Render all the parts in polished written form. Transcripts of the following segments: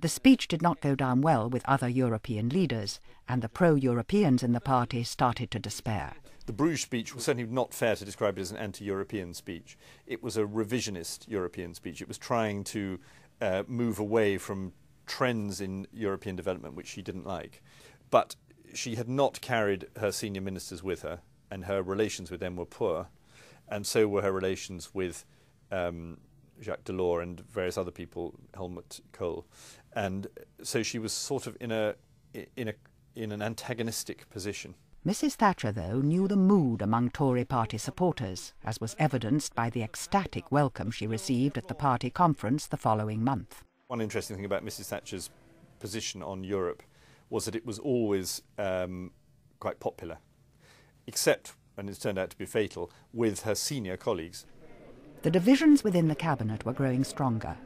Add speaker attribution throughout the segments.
Speaker 1: The speech did not go down well with other European leaders, and the pro-Europeans in the party started to despair.
Speaker 2: The Bruges speech was certainly not fair to describe it as an anti-European speech. It was a revisionist European speech. It was trying to move away from trends in European development which she didn't like. But she had not carried her senior ministers with her, and her relations with them were poor, and so were her relations with Jacques Delors and various other people, Helmut Kohl. And so she was sort of in an antagonistic position.
Speaker 1: Mrs. Thatcher, though, knew the mood among Tory party supporters, as was evidenced by the ecstatic welcome she received at the party conference the following month.
Speaker 2: One interesting thing about Mrs. Thatcher's position on Europe was that it was always quite popular, except, and it's turned out to be fatal, with her senior colleagues.
Speaker 1: The divisions within the cabinet were growing stronger.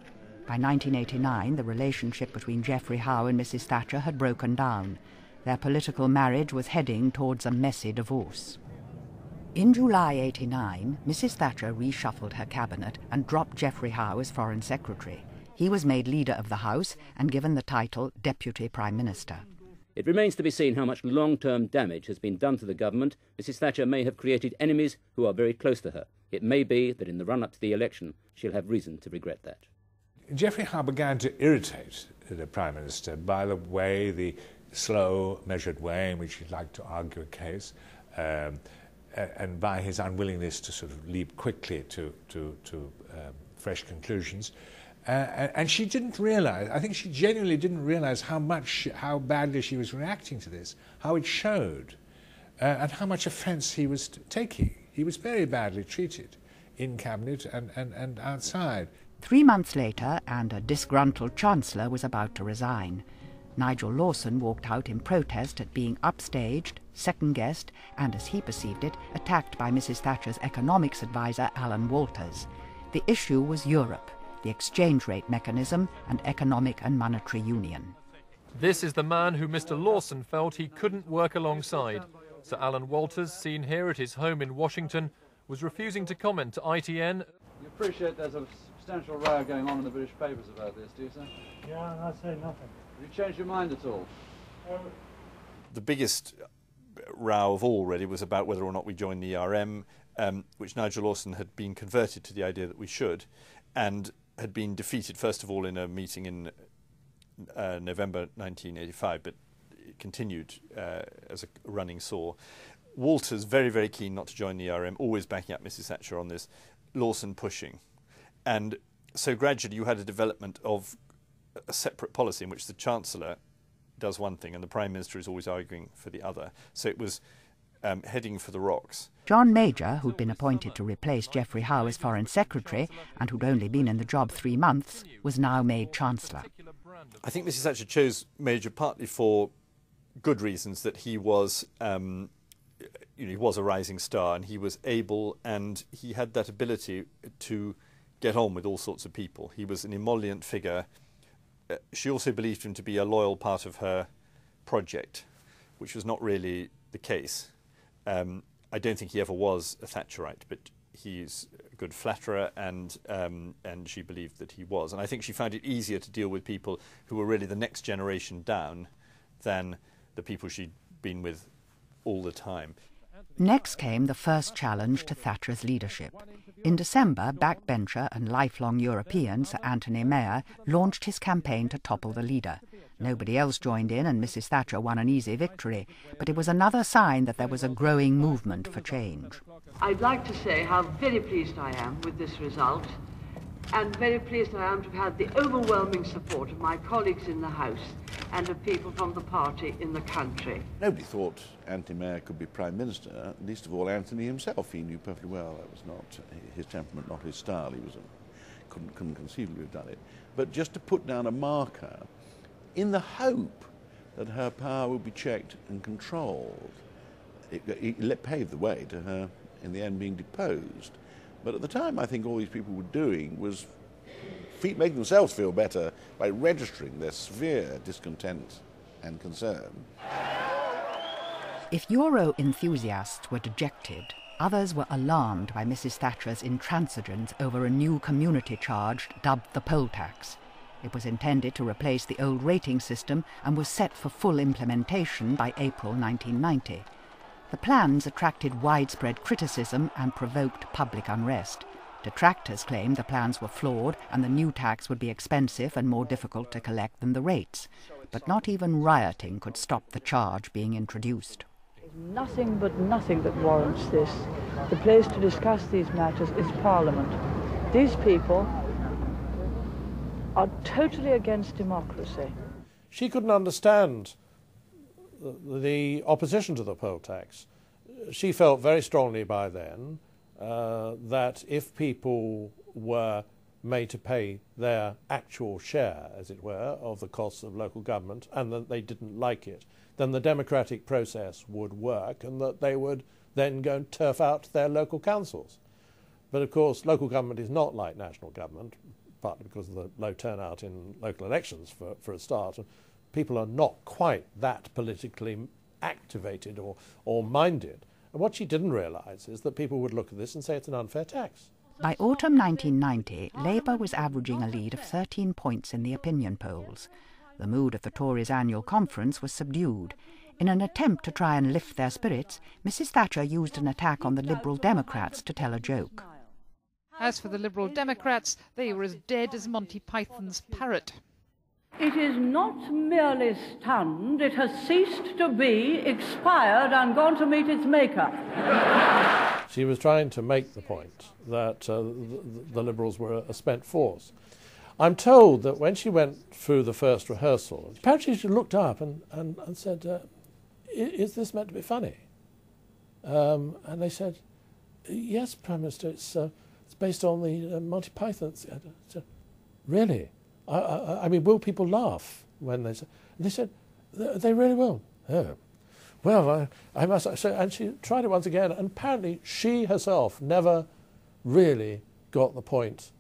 Speaker 1: By 1989, the relationship between Geoffrey Howe and Mrs. Thatcher had broken down. Their political marriage was heading towards a messy divorce. In July 1989, Mrs. Thatcher reshuffled her cabinet and dropped Geoffrey Howe as Foreign Secretary. He was made leader of the House and given the title Deputy Prime Minister.
Speaker 3: It remains to be seen how much long-term damage has been done to the government. Mrs. Thatcher may have created enemies who are very close to her. It may be that in the run-up to the election, she'll have reason to regret that.
Speaker 4: Geoffrey Howe began to irritate the Prime Minister by the slow, measured way in which he'd like to argue a case, and by his unwillingness to sort of leap quickly to fresh conclusions. And she didn't realise, I think she genuinely didn't realise how badly she was reacting to this, how it showed, and how much offence he was taking. He was very badly treated in Cabinet and outside.
Speaker 1: 3 months later, and a disgruntled Chancellor was about to resign. Nigel Lawson walked out in protest at being upstaged, second-guessed, and, as he perceived it, attacked by Mrs. Thatcher's economics advisor, Alan Walters. The issue was Europe, the exchange rate mechanism, and economic and monetary union.
Speaker 5: This is the man who Mr. Lawson felt he couldn't work alongside. Sir Alan Walters, seen here at his home in Washington, was refusing to comment to ITN.
Speaker 6: You appreciate there's a substantial row going on in the British papers about this, do you, sir?
Speaker 7: Yeah, I say nothing.
Speaker 6: Have you changed your mind at all?
Speaker 2: The biggest row of all, really, was about whether or not we joined the ERM, which Nigel Lawson had been converted to the idea that we should, and had been defeated, first of all, in a meeting in November 1985, but it continued as a running sore. Walters, very, very keen not to join the ERM, always backing up Mrs. Thatcher on this, Lawson pushing. And so gradually you had a development of a separate policy in which the Chancellor does one thing and the Prime Minister is always arguing for the other. So it was heading for the rocks.
Speaker 1: John Major, who'd been appointed to replace Geoffrey Howe as Foreign Secretary and who'd only been in the job 3 months, was now made Chancellor.
Speaker 2: I think Mrs. Thatcher chose Major partly for good reasons, that he was he was a rising star and he was able, and he had that ability to get on with all sorts of people. He was an emollient figure. She also believed him to be a loyal part of her project, which was not really the case. I don't think he ever was a Thatcherite, but he's a good flatterer, and she believed that he was. And I think she found it easier to deal with people who were really the next generation down than the people she'd been with all the time.
Speaker 1: Next came the first challenge to Thatcher's leadership. In December, backbencher and lifelong European Sir Anthony Mayer launched his campaign to topple the leader. Nobody else joined in and Mrs. Thatcher won an easy victory, but it was another sign that there was a growing movement for change.
Speaker 8: I'd like to say how very pleased I am with this result, and very pleased I am to have had the overwhelming support of my colleagues in the House and of people from the party in the country.
Speaker 9: Nobody thought Anthony Mayer could be Prime Minister, least of all Anthony himself. He knew perfectly well that was not his temperament, not his style. He couldn't conceivably have done it. But just to put down a marker in the hope that her power would be checked and controlled, it paved the way to her, in the end, being deposed. But at the time, I think all these people were doing was making themselves feel better by registering their severe discontent and concern.
Speaker 1: If Euro enthusiasts were dejected, others were alarmed by Mrs. Thatcher's intransigence over a new community charge dubbed the poll tax. It was intended to replace the old rating system and was set for full implementation by April 1990. The plans attracted widespread criticism and provoked public unrest. Detractors claimed the plans were flawed and the new tax would be expensive and more difficult to collect than the rates. But not even rioting could stop the charge being introduced.
Speaker 7: Nothing but nothing that warrants this. The place to discuss these matters is Parliament. These people are totally against democracy.
Speaker 10: She couldn't understand the opposition to the poll tax. She felt very strongly by then that if people were made to pay their actual share, as it were, of the costs of local government, and that they didn't like it, then the democratic process would work and that they would then go and turf out their local councils. But of course, local government is not like national government, partly because of the low turnout in local elections for a start. And people are not quite that politically activated or minded. And what she didn't realise is that people would look at this and say it's an unfair tax.
Speaker 1: By autumn 1990, Labour was averaging a lead of 13 points in the opinion polls. The mood at the Tories' annual conference was subdued. In an attempt to try and lift their spirits, Mrs. Thatcher used an attack on the Liberal Democrats to tell a joke.
Speaker 11: As for the Liberal Democrats, they were as dead as Monty Python's parrot.
Speaker 8: It is not merely stunned, it has ceased to be, expired and gone to meet its maker.
Speaker 10: She was trying to make the point that the Liberals were a spent force. I'm told that when she went through the first rehearsal, apparently she looked up and said, is this meant to be funny? And they said, yes, Prime Minister, it's based on the Monty Python. Really? I mean, will people laugh when they say? And they said, they really will. Oh. Well, I must say, and she tried it once again, and apparently she herself never really got the point